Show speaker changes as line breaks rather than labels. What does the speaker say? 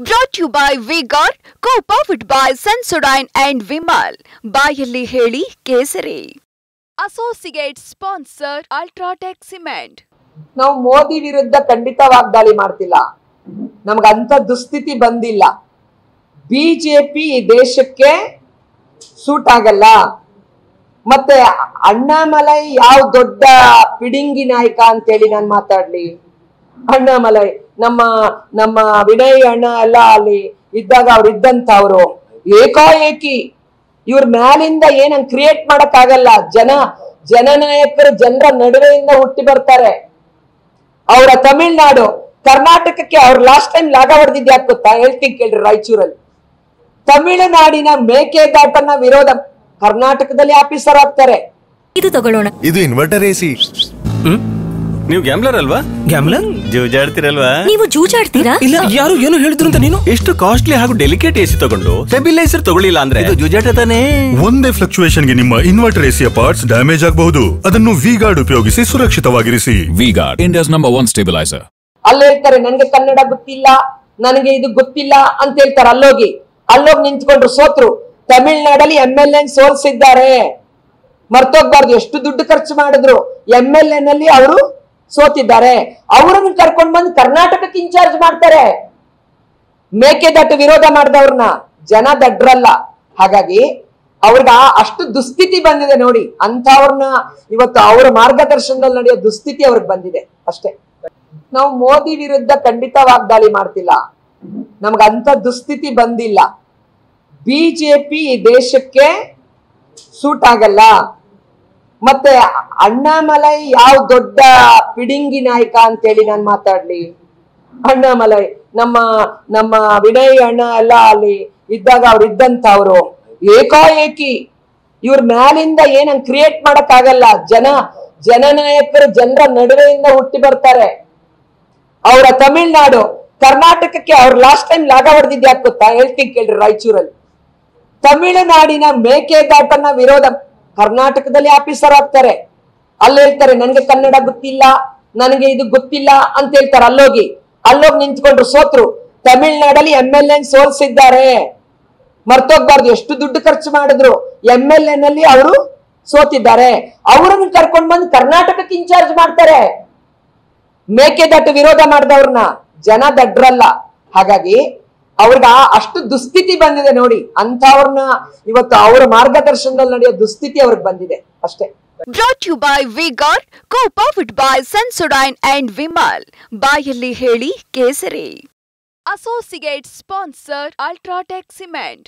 Brought to you by Vigor, co-powered by Sensodyne and Vimal. ಬಾಯಲ್ಲಿ ಹೇಳಿ ಕೇಸರಿ. Associate sponsor Ultratech Cement.
ನಾವು ಮೋದಿ ವಿರುದ್ಧ ಖಂಡಿತ ವಾಗ್ದಾಳಿ ಮಾಡ್ತಿಲ್ಲ. ನಮಗಂತ ದುಸ್ಥಿತಿ ಬಂದಿಲ್ಲ. ಬಿಜೆಪಿ ಈ ದೇಶಕ್ಕೆ ಸೂಟ್ ಆಗಲ್ಲ. ಮತ್ತೆ ಅಣ್ಣಾಮಲೈ ಯಾವ ದೊಡ್ಡ ಪಿಡಿಂಗಿ ನಾಯಕ ಅಂತೇಳಿ ನಾನು ಮಾತಾಡ್ಲಿ. ಅಣ್ಣಾಮಲೈ ನಮ್ಮ ವಿನಯ್ ಅಣ್ಣ ಎಲ್ಲ ಅಲ್ಲಿ ಇದ್ದಾಗ ಅವ್ರು ಇದ್ದಂತವ್ರು ಏಕಾಏಕಿ ಇವ್ರ ಮ್ಯಾಲಿಂದ ಏನಂಗ್ ಕ್ರಿಯೇಟ್ ಮಾಡಕ್ ಆಗಲ್ಲ. ಜನನಾಯಕರು ಜನರ ನಡುವೆಯಿಂದ ಹುಟ್ಟಿ ಬರ್ತಾರೆ. ಅವರ ತಮಿಳ್ನಾಡು ಕರ್ನಾಟಕಕ್ಕೆ ಅವ್ರು ಲಾಸ್ಟ್ ಟೈಮ್ ಲಾಗ ಹೊಡೆದಿದ್ದು ಯಾಕೆ ಗೊತ್ತಾ? ಹೇಳ್ತೀನಿ ಕೇಳ್ರಿ. ರಾಯಚೂರಲ್ಲಿ ತಮಿಳುನಾಡಿನ ಮೇಕೆದಾಟನ್ನ ವಿರೋಧ ಕರ್ನಾಟಕದಲ್ಲಿ ಆಫೀಸರ್ ಆಗ್ತಾರೆ.
ಇದು ತಗೊಳ್ಳೋಣ.
ಇದು ಇನ್ವರ್ಟರ್ ಎಸಿ.
ನೀವು ಗ್ಯಾಮ್ಲರ್ ಅಲ್ವಾ?
ಗ್ಯಾಮ್ಲರ್
ಜೂಜಾಡ್ತಿರಲ್ವಾ?
ನೀವು ಜೂಜಾಡ್ತೀರಾ?
ಇಲ್ಲ, ಯಾರು ಏನು ಹೇಳಿದ್ರು ಅಂತ ನೀನು ಎಷ್ಟು ಕಾಸ್ಟ್ಲಿ ಹಾಗೂ ಡೆಲಿಕೇಟ್ ಎಸಿ ತಗೊಂಡು ಸ್ಟೆಬಿಲೈಸರ್ ತಗೊಳ್ಳಿಲ್ಲ ಅಂದ್ರೆ ಇದು ಜೂಜಾಟ ತಾನೇ.
ಒಂದೇ ಫ್ಲಕ್ಚುಯೇಷನ್ ಗೆ ನಿಮ್ಮ ಇನ್ವರ್ಟರ್ ಎಸಿಯ ಪಾರ್ಟ್ಸ್ ಡ್ಯಾಮೇಜ್ ಆಗಬಹುದು. ಅದನ್ನು ವಿಗಾರ್ಡ್ ಉಪಯೋಗಿಸಿ ಸುರಕ್ಷಿತವಾಗಿರಿಸಿ.
V-Guard, India's number 1 stabiliser.
ಅಲ್ಲಿ ಹೇಳ್ತಾರೆ ನನಗೆ ಕನ್ನಡ ಗೊತ್ತಿಲ್ಲ, ನನಗೆ ಇದು ಗೊತ್ತಿಲ್ಲ ಅಂತ ಹೇಳ್ತಾರೆ. ಅಲ್ಲೋಗಿ ನಿಂತ್ಕೊಂಡ್ರು, ಸೋತ್ರು. ತಮಿಳ್ನಾಡಲ್ಲಿ MLA ಸೋಲ್ಸಿದ್ದಾರೆ. ಮರ್ತೋಗ್ಬಾರ್ದು. ಎಷ್ಟು ದುಡ್ಡು ಖರ್ಚು ಮಾಡಿದ್ರು. MLA ನಲ್ಲಿ ಅವರು ಸೋತಿದ್ದಾರೆ. ಅವರನ್ನು ಕರ್ಕೊಂಡ್ ಬಂದು ಕರ್ನಾಟಕಕ್ಕೆ ಇನ್ಚಾರ್ಜ್ ಮಾಡ್ತಾರೆ. ಮೇಕೆದಾಟು ವಿರೋಧ ಮಾಡಿದವ್ರನ್ನ. ಜನ ದಡ್ರಲ್ಲ. ಹಾಗಾಗಿ ಅವ್ರಿಗೆ ಅಷ್ಟು ದುಸ್ಥಿತಿ ಬಂದಿದೆ ನೋಡಿ. ಅಂತವ್ರನ್ನ ಇವತ್ತು ಅವರ ಮಾರ್ಗದರ್ಶನದಲ್ಲಿ ನಡೆಯೋ ದುಸ್ಥಿತಿ ಅವ್ರಿಗೆ ಬಂದಿದೆ ಅಷ್ಟೇ. ನಾವು ಮೋದಿ ವಿರುದ್ಧ ಖಂಡಿತ ವಾಗ್ದಾಳಿ ಮಾಡ್ತಿಲ್ಲ. ನಮಗಂತ ದುಸ್ಥಿತಿ ಬಂದಿಲ್ಲ. ಬಿಜೆಪಿ ಈ ದೇಶಕ್ಕೆ ಸೂಟ್ ಆಗಲ್ಲ. ಮತ್ತೆ ಅಣ್ಣಾಮಲೈ ಯಾವ ದೊಡ್ಡ ಪಿಡಿಂಗಿ ನಾಯಕ ಅಂತೇಳಿ ನಾನು ಮಾತಾಡ್ಲಿ. ಅಣ್ಣಾಮಲೈ ನಮ್ಮ ವಿನಯ್ ಅಣ್ಣ ಎಲ್ಲ ಅಲ್ಲಿ ಇದ್ದಾಗ ಅವ್ರು ಇದ್ದಂತವ್ರು ಏಕಾಏಕಿ ಇವ್ರ ಮ್ಯಾಲಿಂದ ಏನಂಗ್ ಕ್ರಿಯೇಟ್ ಮಾಡಕ್ ಆಗಲ್ಲ. ಜನನಾಯಕರು ಜನರ ನಡುವೆಯಿಂದ ಹುಟ್ಟಿ ಬರ್ತಾರೆ. ಅವರ ತಮಿಳ್ನಾಡು ಕರ್ನಾಟಕಕ್ಕೆ ಅವ್ರು ಲಾಸ್ಟ್ ಟೈಮ್ ಲಾಗ ಹೊಡೆದಿದ್ದು ಯಾಕೆ ಗೊತ್ತಾ? ಹೇಳ್ತೀನಿ ಕೇಳ್ರಿ. ರಾಯಚೂರಲ್ಲಿ ತಮಿಳುನಾಡಿನ ಮೇಕೆದಾಟನ್ನ ವಿರೋಧ ಕರ್ನಾಟಕದಲ್ಲಿ ಆಫೀಸರ್ ಆಗ್ತಾರೆ. ಅಲ್ಲಿ ಹೇಳ್ತಾರೆ ನನಗೆ ಕನ್ನಡ ಗೊತ್ತಿಲ್ಲ, ನನಗೆ ಇದು ಗೊತ್ತಿಲ್ಲ ಅಂತ ಹೇಳ್ತಾರೆ. ಅಲ್ಲೋಗಿ ನಿಂತ್ಕೊಂಡ್ರು, ಸೋತ್ರು. ತಮಿಳ್ನಾಡಲ್ಲಿ MLA ಸೋಲ್ಸಿದ್ದಾರೆ. ಮರ್ತೋಗ್ಬಾರ್ದು. ಎಷ್ಟು ದುಡ್ಡು ಖರ್ಚು ಮಾಡಿದ್ರು. MLA ನಲ್ಲಿ ಅವರು ಸೋತಿದ್ದಾರೆ. ಅವರನ್ನು ಕರ್ಕೊಂಡ್ ಬಂದು ಕರ್ನಾಟಕಕ್ಕೆ ಇನ್ಚಾರ್ಜ್ ಮಾಡ್ತಾರೆ. ಮೇಕೆದಾಟು ವಿರೋಧ ಮಾಡಿದವ್ರನ್ನ. ಜನ ದಡ್ರಲ್ಲ. ಹಾಗಾಗಿ ಅವ್ರಿಗೆ ಅಷ್ಟು ದುಸ್ಥಿತಿ ಬಂದಿದೆ ನೋಡಿ. ಅಂತವ್ರನ್ನ ಇವತ್ತು ಅವರ ಮಾರ್ಗದರ್ಶನದಲ್ಲಿ ನಡೆಯೋ ದುಸ್ಥಿತಿ ಅವ್ರಿಗೆ ಬಂದಿದೆ ಅಷ್ಟೇ.
Brought to you by Vigor, co-powered by Sensodyne and Vimal. ಬಾಯಲ್ಲಿ ಹೇಳಿ ಕೇಸರಿ. Associate sponsor Ultratech Cement.